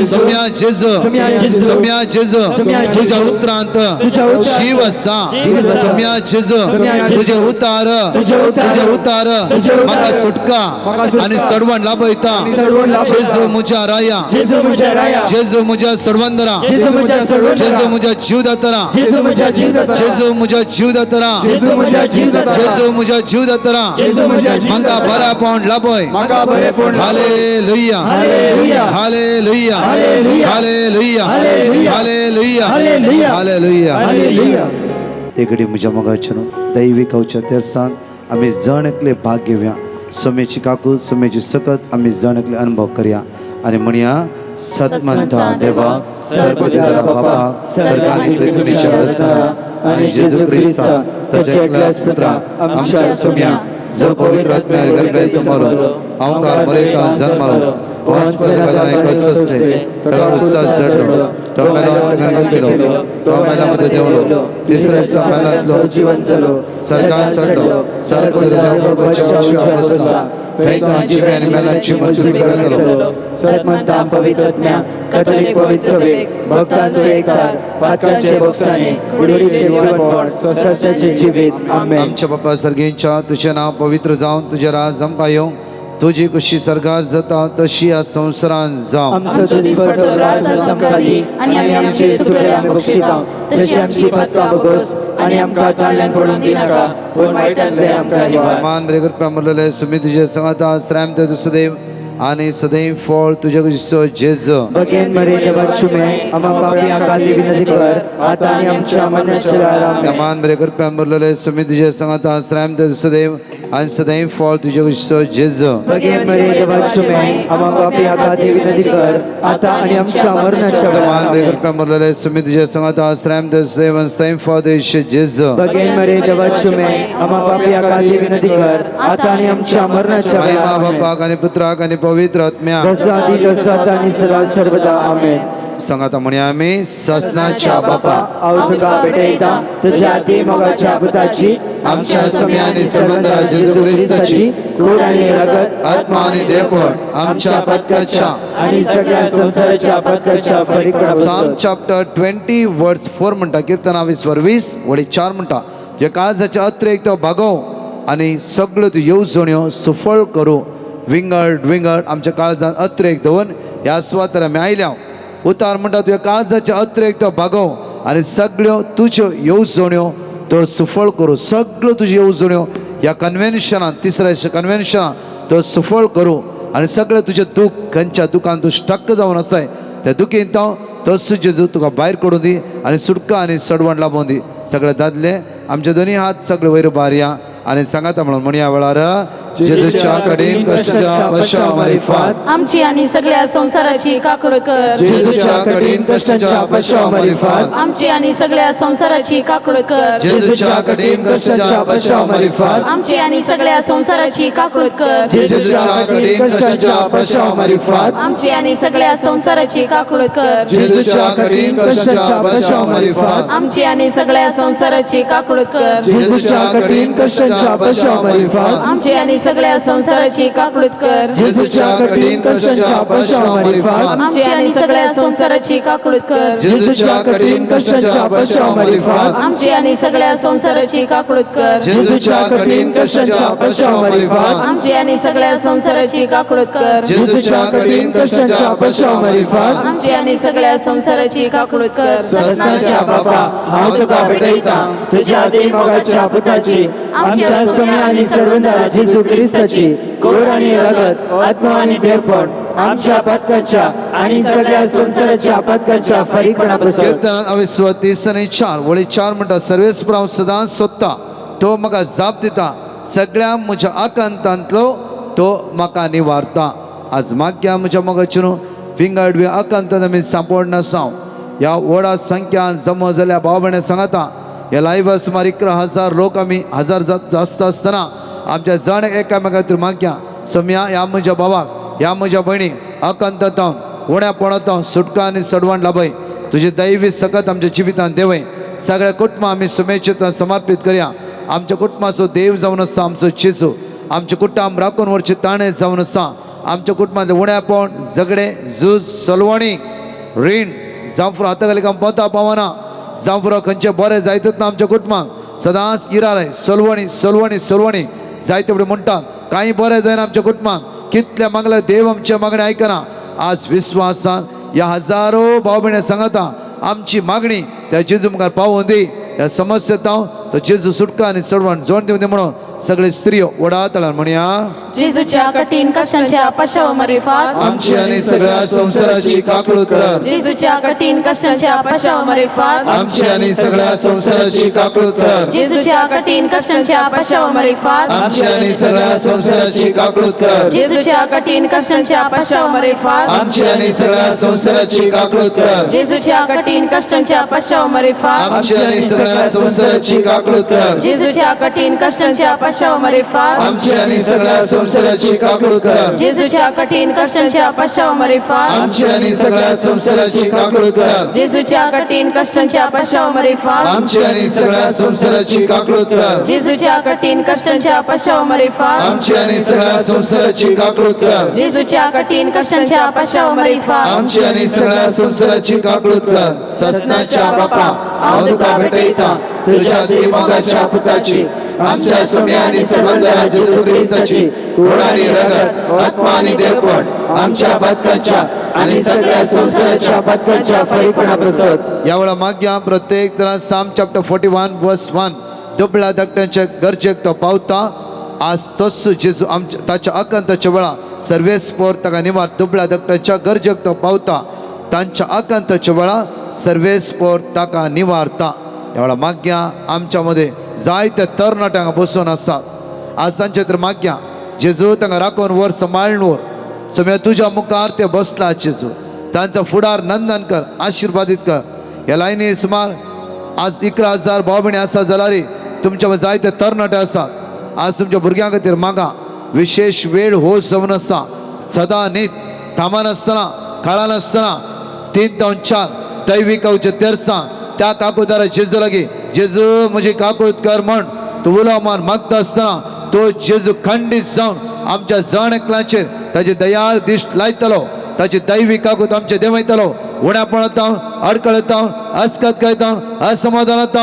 सम्या जेजू सम्या जेजू तुझ्या उत्तरांत जीव असा सम्या जेजू तुझे उतार म्हाका सुटका आणि सडवण लाभयता जेजू म्हज्या राया जेजू म्हज्या सडवंदरा जेजू म्हज्या जीवदातरा जेजू म्हज्या जीवदातरा जेजू म्हज्या जीवदातरा म्हाका बरा पावण लाभय हालेलुया हालेलुया हालेलुया हालेलुया हालेलुया एकडी म्हज्या मोगाचें दैवीक अवचर आमी जण एकले भाग घेवया सोमेची काकू सोमेची सकत आमी जण एकले अनुभव करया आनी म्हणया सतमंता देवाक सर्वदिगरा बापाक सर्वांनी पृथ्वीच्या रचना आणि जेजू ख्रिस्ता ताच्या एकल्याच पुत्राक आमच्या सोम्या जो पवित्र आत्म्यार गर्भे जमलो अवकार मरेता जन्मलो पांच पदकांना कसले ताका उत्साह जडलो तो मेलो गेलो तो मेलामध्ये देवलो तिसऱ्या दिसा मेलांतलो जीवन जालो सरकार सडलो सर्व देव बचावच्या बसला थैता जिवे आनी मेलांची मंजुरी करतलो सतमंता पवित्र आत्म्या कॅथोलिक पवित्र सभेक भक्तांचो एकतार पातकांचे भोगसाणे उडीचे जीवनपण स्वस्ताचे जिवीत आमेन आमच्या बापा सर्गेंच्या तुझे नाव पवित्र जावन तुझे राज आमकां येवं तुझी कशी सरकार जाता तशी ह्या संवसारांत जावं आमचो दिसपट्टो ग्रास आमकां दी आनी आमचे सुटे आमी बक्षिता तशी आमची पातकां बगोस आनी आमकां ताळ्यान पडून दिनाका पूण वायटांतले आमकां निवार मान बरे करपा मुरलेले सुमी तुझे सांगाता श्राम ते दुसदेव आनी सदैव फळ तुझे कशें जेजू भगेन मरे देवाचुमे आमा पापी आकादी विनंती कर आता आनी आमच्या मरणाच्या वेळार आमेन मान बरे करपा मुरलेले सुमी तुझे सांगाता श्राम ते दुसदेव आनी सदैव फळ तुझे कशें जेजू भगेन मरे देवाचुमे आमा पापी आकादी विनंती कर आता आनी आमच्या मरणाच्या वेळार मान बरे करपा मुरलेले सुमी तुझे सांगाता श्राम ते दुसदेव आनी सदैव फळ तुझे जेजू भगेन मरे देवाचुमे आमा पापी आकादी विनंती कर आता आनी आमच्या मरणाच्या वेळार माय बापाक आनी पुत्राक आनी पवित्र आत्म्या दसादी दसात आनी सदा सर्वदा आमेन सांगाता म्हणया आमी ससनाच्या बापा हांव तुका भेटयता तुज्या ती मोगाच्या पुताची आमच्या समय आनी सर्वंतरा जेजू ख्रिस्ताची कूड आनी रगत आत्मा आनी देहपण आमच्या पत्काच्या आनी सगळ्या संसाराच्या पत्काच्या फरीकपणा साम चॅप्टर 20 वर्स 4 म्हणटा कीर्तना 20 वडी 4 म्हणटा जे काळजाचे अतिरेक तो भागव आनी सगळ्यो तू येवजण्यो सुफळ करू विंगड आमच्या काळजांत अतिरेक दवन ह्या सुवातेर आमी आयल्या उतार म्हणटा तुवें काळजाचे अतिरेक तो भागव आनी सगळ्यो तुज्यो येवजण्यो तो सुफळ करू सगळ्यो तुज्यो येवजण्यो ह्या कन्वेन्शनान तिसऱ्या कन्वेन्शनान तो सुफळ करू आनी सगळें तुजें दूख खंयच्या दुखान तूं स्टक्क जावन आसाय त्या दुखींत तोच जेजू तुका भायर काडून दी आनी सुटका आनी सडवण लाभोवन दी सगळे दादले आमचे दोनी हात सगळे वयर बारया आनी सांगाता म्हणून म्हणया वेळार जेजूच्या कडेन कष्टाच्या पश्चा मारिफात आमची आणि सगळ्या संसाराची काकूळ कर जेजूच्या कडेन कष्टाच्या पश्चा मारिफात आमची आणि सगळ्या संसाराची काकूळ कर जेजूच्या कडेन कष्टाच्या पश्चा मारिफात आमची आणि सगळ्या संसाराची काकूळ कर जेजूच्या कडेन कष्टाच्या पश्चा मारिफात आमची आणि सगळ्या संसाराची काकूळ कर जेजूच्या कडेन कष्टाच्या पश्चा मारिफात आमची आणि सगळ्या संसाराची काकूळ कर जेजूच्या कडेन कष्टाच्या पश्चा मारिफात आमची आणि सगळ्या संसाराची काकूळ कर जेजूच्या कडेन कष्टाच्या पश्चा मारिफात आमची आणि सगळ्या संसाराची काकूळ कर जेजूच्या कडेन कष्टाच्या पश्चा मारिफात आमची आणि सगळ्या संसाराची काकूळ कर जेजूच्या कडेन कष्टाच्या पश्चा मारिफात आमची आणि सगळ्या संसाराची काकूळ कर जेजूच्या कडेन कष्टाच्या पश्चा मारिफात आमची आणि सगळ्या संसाराची काकूळ कर ससनाच्या बापा हांव तुका भेटयता तुज्या ती मोगाच्या पुताची आमच्या समय आनी सर्वंतरा जेजू ख्रिस्ताची कूड आनी रगत आत्मा आनी देहपण आमच्या पत्काच्या आनी सगळ्या संसाराच्या पत्काच्या फरीकपणा बसत कीर्तनांत 30:4 वळी 4 म्हणटा सर्वेस्पर हांव सदांच सोदता तो म्हाका जाप दिता सगळ्या म्हज्या आकांतांतलो तो म्हाका निवारता आज माग्या म्हज्या मोगाची न्हू विंगड आकांतांत आमी सांपड नासांव ह्या व्हडा संख्यान जमो जाल्या भाव भयणे सांगाता ह्या लायव्हार सुमार 11,000 लोक आमी 1000 जास्त आसतना आमच्या जण एकामेका खातीर माग्या सम्या ह्या म्हज्या भावाक ह्या म्हज्या भयणी अकंतांत उण्यापणांत सुटका आनी सडवण लाभय तुजी दैवी सकत आमच्या जिवितांत देवय सगळ्या कुटुंबां आमी सुमेचेतान समर्पीत करया आमच्या कुटुंबाचो देव जावन आसा आमचो जेजू आमचे कुटुंब राखून व्हरचे ताणे जावन आसा आमच्या कुटुंबांतले उण्यापण झगडे झूज सलवणी रीण जांफर हाताखाली काम पावता पावना जांफर खंयचे बरें जायतच ना आमच्या कुटुंबाक सदांच इराय सलवणी सलवणी सलवणी जायते फुडें म्हणटात कांय बरें जायना आमच्या कुटुंबाक कितले मागले देव आमचे मागणी आयकना आज विश्वासान ह्या हजारो भाव भयणी सांगता आमची मागणी त्या जेजू मुखार पावोवन दी ह्या समस्येत हांव तो जेजू सुटका आनी सडवण जोड दिवं दी म्हणून सगळे स्त्रियो वडातळान म्हणया जेजूच्या कठीण कष्टांच्या पश्चावमरीफात आमची आनी सगळ्या संसाराची काकळूत कर जेजूच्या कठीण कष्टांच्या पश्चावमरीफात आमची आनी सगळ्या संसाराची काकळूत कर जेजूच्या कठीण कष्टांच्या पश्चावमरीफात आमची आनी सगळ्या संसाराची काकळूत कर जेजूच्या कठीण कष्टांच्या पश्चावमरीफात आमची आनी सगळ्या संसाराची काकळूत कर जेजूच्या कठीण कष्टांच्या पश्चावमरीफात आमची आनी सगळ्या संसाराची काकळूत कर जेजूच्या कठीण कष्टांच्या पश्चावमरीफात आमची आनी सगळ्या संसाराची काकळूत कर जेजूच्या कठीण कष्टांच्या पश्चावमरीफात आमची आनी सगळ्या संसाराची काकळूत कर जेजूच्या कठीण कष्टांच्या पश्चावमरीफात आमची आनी सगळ्या संसाराची काकळूत कर जेजूच्या कठीण कष्टांच्या पश्चावमरीफात आमची आनी सगळ्या संसाराची काकळूत कर जेजूच्या कठीण कष्टांच्या पश्चावमरीफात आमची आनी सगळ्या संसाराची काकळूत कर ससनाच्या बापा हांव तुका भेटयता तुझ्या देवमोगाच्या पुताची आमच्या सोम्या आनी सर्वंतरा जेजू क्रिस्ताची कूड आनी रगत आत्मा आनी देवपण आमच्या बदकाच्या आनी सगळ्या संसाराच्या बदकाच्या फळीपणा प्रसत या वेळा माग्या प्रत्येक तरा साम चॅप्टर 41 वर्स 1 दुबळ्या धाकट्यांच्या गरजेक तो पावता आज तोच जेजू आमच्या ताच्या आकांताच्या वेळा सर्वेस पोर ताका निवार दुबळ्या धाकट्यांच्या गरजेक तो पावता तांच्या आकांताच्या वेळा सर्वेस पोर ताका निवारता ह्या वेळा माग्या आमच्या मध्ये जायते तरणाट्यांक बसून आसात आज तांचे तर माग्या जेजू तांकां राखून वर सांबाळून वर सोम्या तुज्या मुखार ते बसला जेजू तांचा फुडार नंदन कर आशिर्वादीत कर ह्या लायनी सुमार आज 11,000 भाव भयणी आसा जाल्यार तुमच्या मध्ये जायते तरणाटे आसात आज तुमच्या भुरग्यां खातीर मागा विशेष वेळ हो जावन आसा सदां न्हीद थांबानासतना काळानासतना 3 ते 4 दैविकावचे तेरसां त्या काकूदारा जेजू लागी जेजू म्हजी काकूत कर म्हण तूं उलो मान मागता आसतना तो जेजू खंडीत जावन आमच्या जण एकल्याचेर ताची दयाळ दिश्ट लायतलो ताची दैवी काकूत आमचे देवयतलो उण्यापणांत अडकळत अस्कत कहता असमाधानात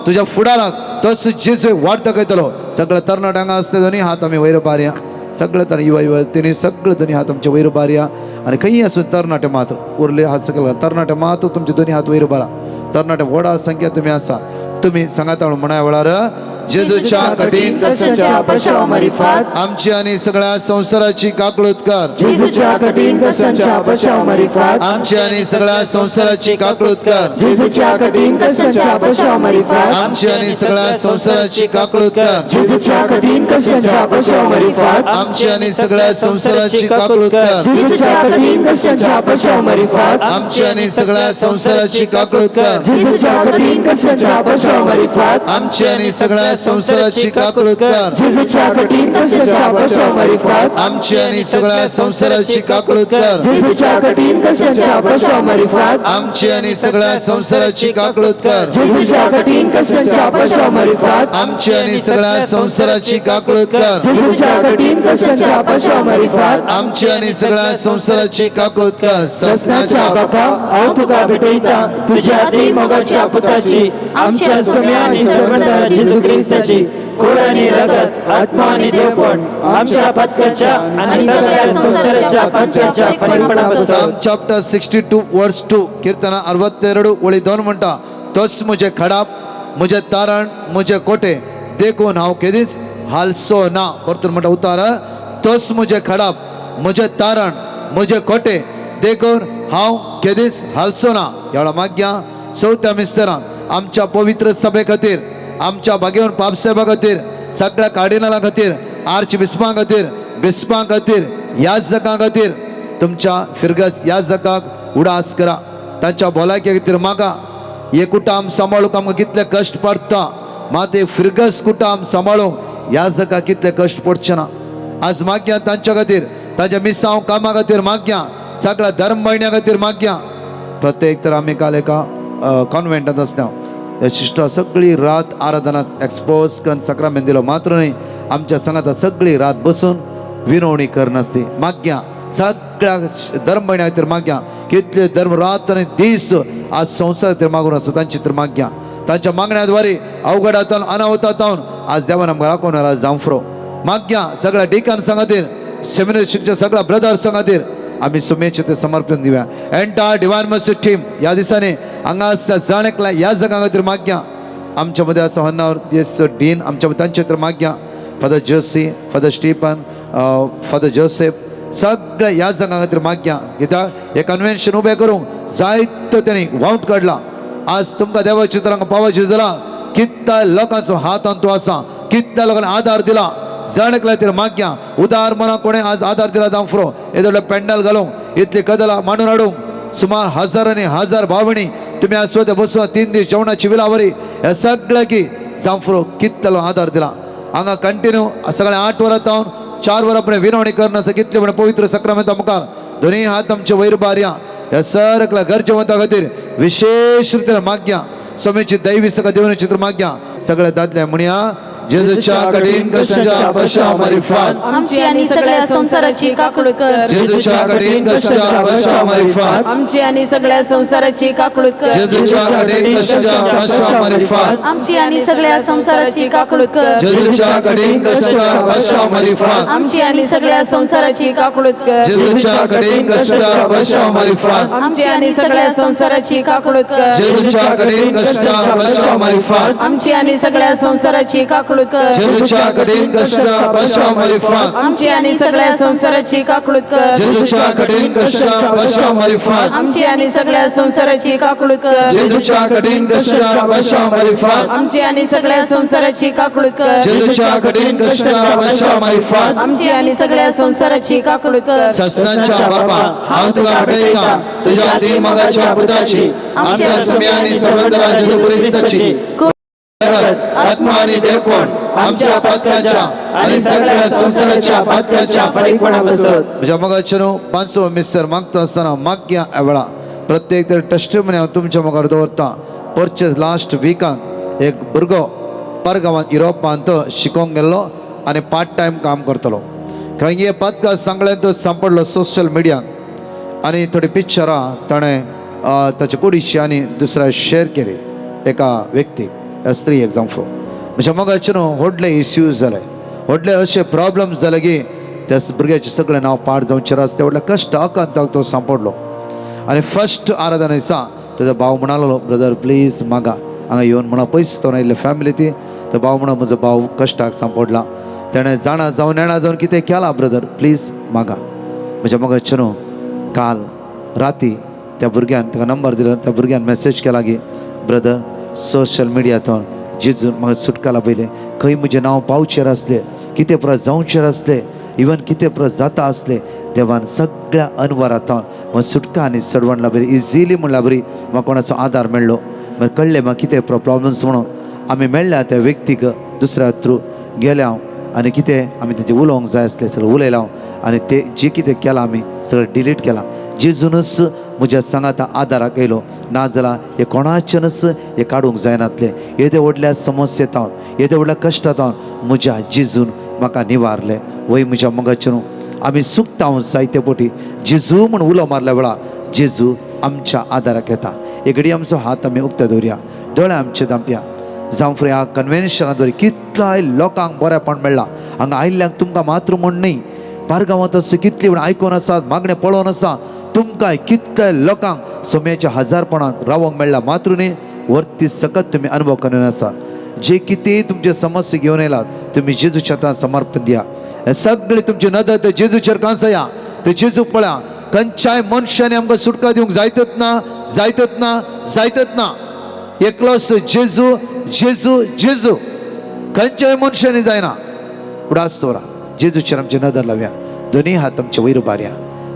तुझ्या फुडाराक तोच जेजू वाडता कहतलो सगळ्या तरणाट्यांक आसते दोनी हात आमी वयर बारया सगळे तर युवा युवतींनी सगळे दोनी हात आमचे वयर बारया आणि खंय आसूं तरणाटे मात्र उरले हात सकल तरणाटे मात्र तुमचे दोनी हात वयर बारा तरणाटे व्हडा संख्या तुम्ही आसा तुम्ही सांगाता म्हणा वेळार जेजूच्या कठीण कष्टाच्या पश्चावमरीफात आमची आणि सगळ्या संसाराची काकळूत कर जेजूच्या कठीण कष्टाच्या पश्चावमरीफात आमची आणि सगळ्या संसाराची काकळूत कर जेजूच्या कठीण कष्टाच्या पश्चावमरीफात आमची आणि सगळ्या संसाराची काकळूत कर जेजूच्या कठीण कष्टाच्या पश्चावमरीफात आमची आणि सगळ्या संसाराची काकळूत कर जेजूच्या कठीण कष्टाच्या पश्चावमरीफात आमची आणि सगळ्या संसाराची काकळूत कर जेजूच्या कठीण कष्टाच्या पश्चावमरीफात आमची आणि सगळ्या संसाराची काकळूत कर जेजूच्या कठीण कष्टाच्या पश्चावमरीफात आमची आणि सगळ्या संसाराची काकळूत कर जेजूच्या कठीण कष्टाच्या पश्चावमरीफात आमची आणि सगळ्या संसाराची काकळूत कर जेजूच्या कठीण कष्टाच्या पश्चावमरीफात आमची आणि सगळ्या संसाराची काकळूत कर जेजूच्या कठीण कष्टाच्या पश्चावमरीफात आमची आणि सगळ्या संसाराची काकळूत कर ससनाच्या बापा हांव तुका भेटयता तुझ्या देवमोगाच्या पुताची आमच्या सोम्या आनी सर्वंतरा जेजू क्रिस्ताची कूड आनी रगत आत्मा आनी देवपण आमच्या पदकाच्या आनी सगळ्या संसाराच्या पदकाच्या फळीपणा साम चॅप्टर 62 वर्स 2 कीर्तना 62 वळी 2 म्हणटा तोच मुझे खडाप मुझे तारण मुझे कोटे देखून हांव केदीस हालसो ना परतून म्हणटा उतार तोच मुझे खडाप मुझे तारण मुझे कोटे देखून हांव केदीस हालसो ना ह्या माग्या चवथ्या मिस्तेरांत आमच्या पवित्र सभे खातीर आमच्या भाग्यवन पापसेबा खातीर सगळ्या कार्डिनलां खातीर आर्च बिस्पां खातीर याजकां खातीर तुमच्या फिरगस याजकाक उडास करा तांच्या भलायके खातीर मागा हे कुटाम सांबाळूंक आमकां कितले कश्ट पडटा मात हे फिरगस कुटाम सांबाळूंक याजकां कितले कश्ट पडचे ना आज माग्या तांच्या खातीर तांच्या मिसांव कामा खातीर माग्या सगळ्या धर्म भयण्यां खातीर माग्या प्रत्येक तर आमी काल एका कॉन्व्हेंटांत आसता सिस्टर सगळी रात आराधना एक्सपोज करून सक्रामेंत दिलो मात्र न्ही आमच्या संगात सगळी रात बसून विनवणी करनासली माग्या सगळ्या धर्म भयण्यां खातीर माग्या कितले धर्म रात आणि दीस आज संसार मागून असं तांची तर माग्या तांच्या मागण्याद्वारे अवघडातून अनावतातून आज देवान आमकां राखोवनारा जांफ्रो माग्या सगळ्या डिकान संघातीर सेमिनरी शिक्षक सगळ्या ब्रदर संघातीर आम्ही सुमेचे ते समर्पण दिव्या एंटायर डिवाइन मर्सी टीम या दिसाने हांगा आसता जण एकला ह्या जगा खातीर माग्या आमच्या मध्ये असं हन्नावर येस डीन आमच्या तांचे तर माग्या फादर जोसी फादर स्टीफन फादर जोसेफ सगळ्या ह्या जगा खातीर माग्या कित्याक हे कन्वेन्शन उबें करूंक जायतो त्यांनी वावट काडला आज तुमकां देवाची तर हांगा पावची जाला कितल्या लोकांचो हात अंतू आसा कितल्या लोकांनी आधार दिला जण एकल्या खातीर माग्या उदार मना कोणें आज आधार दिला जांफ्रो येदो पेंडल घालूंक इतली कदलां मांडून हाडूंक सुमार हजारांनी हजार भावणी तुम्ही आज स्वतः बसून 3 दीस जेवणाची विलावरी हे सगळ्या की जांफ्रो कितलो आधार दिला हांगा कंटिन्यू सगळ्या 8 वरां तावन 4 वरां पर्यंत विनवणी करना कितले म्हण पवित्र सक्रामेंता मुखार दोनी हात आमचे वयर बारया ह्या सगळ्या गरजेवंता खातीर विशेष रितीन माग्या स्वामीची दैवी सगळ्या देवनी चित्र माग्या सगळ्या दादल्या म्हणया जेजूच्या कठीण कष्टाच्या पश्चात मारिफात आमची आणि सगळ्या संसाराची काकूळत कर जेजूच्या कठीण कष्टाच्या पश्चात मारिफात आमची आणि सगळ्या संसाराची काकूळत कर जेजूच्या कठीण कष्टाच्या पश्चात मारिफात आमची आणि सगळ्या संसाराची काकूळत कर जेजूच्या कठीण कष्टाच्या पश्चात मारिफात आमची आणि सगळ्या संसाराची काकूळत कर जेजूच्या कठीण कष्टाच्या पश्चात मारिफात आमची आणि सगळ्या संसाराची काकूळत कर जेजूच्या कठीण कष्टाच्या पश्चात मारिफात आमची आणि सगळ्या संसाराची काकूळत कर जेजूच्या कठीण कष्टाच्या पश्चात मारिफात आमची आणि सगळ्या संसाराची काकूळत कर जेजूच्या कठीण कष्टाच्या पश्चात मारिफात आमची आणि सगळ्या संसाराची काकूळत कर जेजूच्या कठीण कष्टाच्या पश्चात मारिफात आमची आणि सगळ्या संसाराची काकूळत कर जेजूच्या कठीण कष्टाच्या पश्चात मारिफात आमची आणि सगळ्या संसाराची काकूळत कर सस्नांच्या बापा हांव तुका भेटयता तुझ्या तीन मगाच्या पुताची आमच्या सगळ्यांनी सर्वंतरा जेजू क्रिस्ताची आत्मा आणि देवपण आमच्या पातकाच्या आणि सगळ्या संसाराच्या पातकाच्या म्हज्या मगाच्यानो 5 मिस्टर मागता आसतना माग्या वेळा प्रत्येक तरी टेस्टिमनी हांव तुमच्या मुखार दवरता परचेस लास्ट विकान एक भुरगो परगांवांत युरोपांत शिकोंक गेल्लो आनी पार्ट टायम काम करतलो खंय हे पातका सांगल्यान तो सांपडलो सोशल मिडियान आनी थोडी पिक्चरां ताणें ताचे कुडीची आनी दुसऱ्या शेअर केली एका व्यक्तीक स्त्री एग्जाम्पल म्हज्या मोगाचे न्हू व्हडले इश्यूज जाले व्हडले अशे प्रॉब्लम्स जाले की त्या भुरग्याचे सगळें नांव पाड जावचें रस्ते व्हडल्या कश्ट आकांताक तो सांपडलो आनी फर्स्ट आराधना दिसा तेजो भाव म्हणालो ब्रदर प्लीज मागा हांगा येवन म्हणा पयस तो आयिल्ले फॅमिली ती तो भाव म्हणा म्हजो भाव कश्टाक सांपडला तेणें जाणा जावन नेणा जावन कितें केलां ब्रदर प्लीज मागा म्हज्या मोगाचे न्हू काल राती त्या भुरग्यान ताका नंबर दिलो त्या भुरग्यान मॅसेज केला की ब्रदर सोशल मिडियातून जेजून म्हाका सुटका लाभयलें खंय म्हजें नांव पावचेर आसलें कितें परत जावचेर आसलें इवन कितें परत जाता आसलें देवान सगळ्या अनवरांतून म्हाका सुटका आनी सडवण लाभली इजिली म्हण लाभली म्हाका कोणाचो आदार मेळ्ळो मागीर कळ्ळें म्हाका कितें प्रॉब्लम्स म्हणून आमी मेळ्ळ्या त्या व्यक्तीक दुसऱ्या थ्रू गेले हांव आनी कितें आमी तेजें उलोवंक जाय आसलें सगळें उलयलां हांव आनी तें जें कितें केलां आमी सगळें डिलीट केलां जेजूनच म्हज्या सांगाता आदाराक येयलो नाजाल्यार हे कोणाच्यानच हे काडूंक जायनातले येदे व्हडल्या समस्येंतावन येदे व्हडल्या कश्टांतावन म्हज्या जेजून म्हाका निवारले वय म्हज्या मोगाचें आमी सुकतां जायते पोटी जेजू म्हण उलो मारल्या वेळा जेजू आमच्या आदाराक येता एक घडी आमचो हात आमी उक्ते दवरया दोळे आमचे धांपया जावं फुडें ह्या कन्वेन्शनां दवरी कितलाय लोकांक बरेपण मेळ्ळां हांगा आयिल्ल्यांक तुमकां मात्र म्हण न्ही पारगांवांत अशें कितली म्हण आयकोन आसात मागणें पळोवन आसा तुमकां कितल्या लोकांक सोम्याच्या हजारपणांत रावोंक मेळ्ळां मात्र न्ही वर्ती सकत तुमी अनुभव करून आसा जे कितें तुमचे समस्या घेवन येयलात तुमी जेजूच्या हातांत समर्पण दिया हे सगळे तुमचे नदर ते जेजूचेर कांसया ते जेजू पळया खंयच्याय मनशांनी आमकां सुटका दिवंक जायतच ना जायतच ना जायतच ना एकलोच जेजू जेजू जेजू खंयच्याय मनशांनी जायना उडास दवरा जेजूचेर आमचे नदर लावया दोनी हात आमचे वयर बारया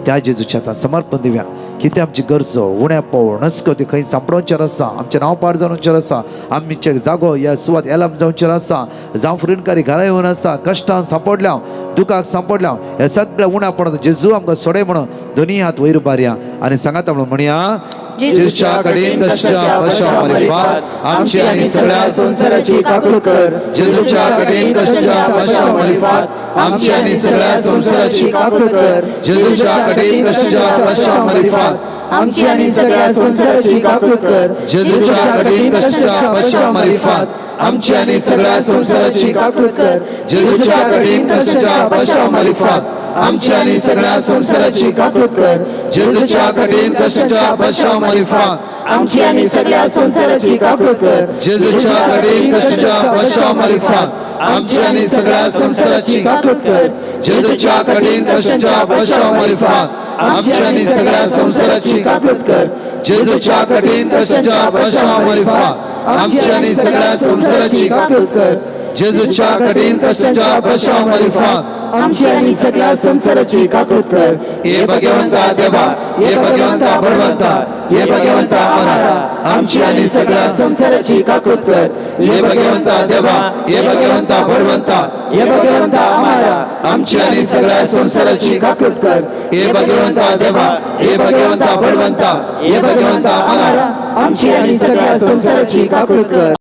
त्या जेजूच्या हातांत समर्पण दिवया कितें आमची गरजो उण्या पवो नस्को ती खंय सांपडोवचेर आसा आमचें नांव पाड जावचेर आसा आमचे जागो ह्या सुवात एलम जावचेर आसा जावं फुडणकारी घरा येवन आसा कश्टान सांपडल्या दुखाक सांपडल्या हे सगळ्या उण्या पडत जेजू आमकां सोडय म्हणून दोनी हात वयर बारया आनी सांगात म्हणून म्हणया जेजूच्या कठीण कश्टाच्या पश्चात मारिफात आमची आनी सगळ्या संसाराची काकूळ कर जेजूच्या कठीण कश्टाच्या पश्चात मारिफात आमची आनी सगळ्या संसाराची काकूळ कर जेजूच्या कठीण कश्टाच्या पश्चात मारिफात आमची आणि सगळ्या संसाराची काकूट कर जेजूच्या कठीण कष्टाच्या पश्चामारिफात आमची आणि सगळ्या संसाराची काकूट कर जेजूच्या कठीण कष्टाच्या पश्चामारिफात आमची आणि सगळ्या संसाराची काकूट कर जेजूच्या कठीण कष्टाच्या पश्चामारिफात आमची आणि सगळ्या संसाराची काकूट कर जेजूच्या कठीण कष्टाच्या पश्चामारिफात आमची आणि सगळ्या संसाराची काकूट कर जेजूच्या कठीण कष्टाच्या पश्चामारिफात आमची आणि सगळ्या संसाराची काकूट कर जेजूच्या कठीण कष्टाच्या पश्चामारिफात आमची आणि सगळ्या संसाराची काकूट कर जेजूच्या कठीण कष्टाच्या पश्चामारिफात आमची आणि सगळ्या संसाराची काकूट कर हे भगवंता देवा हे भगवंता बळवंता हे भगवंता अमरा आमची आणि सगळ्या संसाराची काकूट कर हे भगवंता देवा हे भगवंता बळवंता हे भगवंता आम्हाला आमची आणि सगळ्या संसाराची काकूट कर हे भगवंता देवा हे भगवंता बळवंता हे भगवंता अमरा आमची आणि सगळ्या संसाराची काकूट कर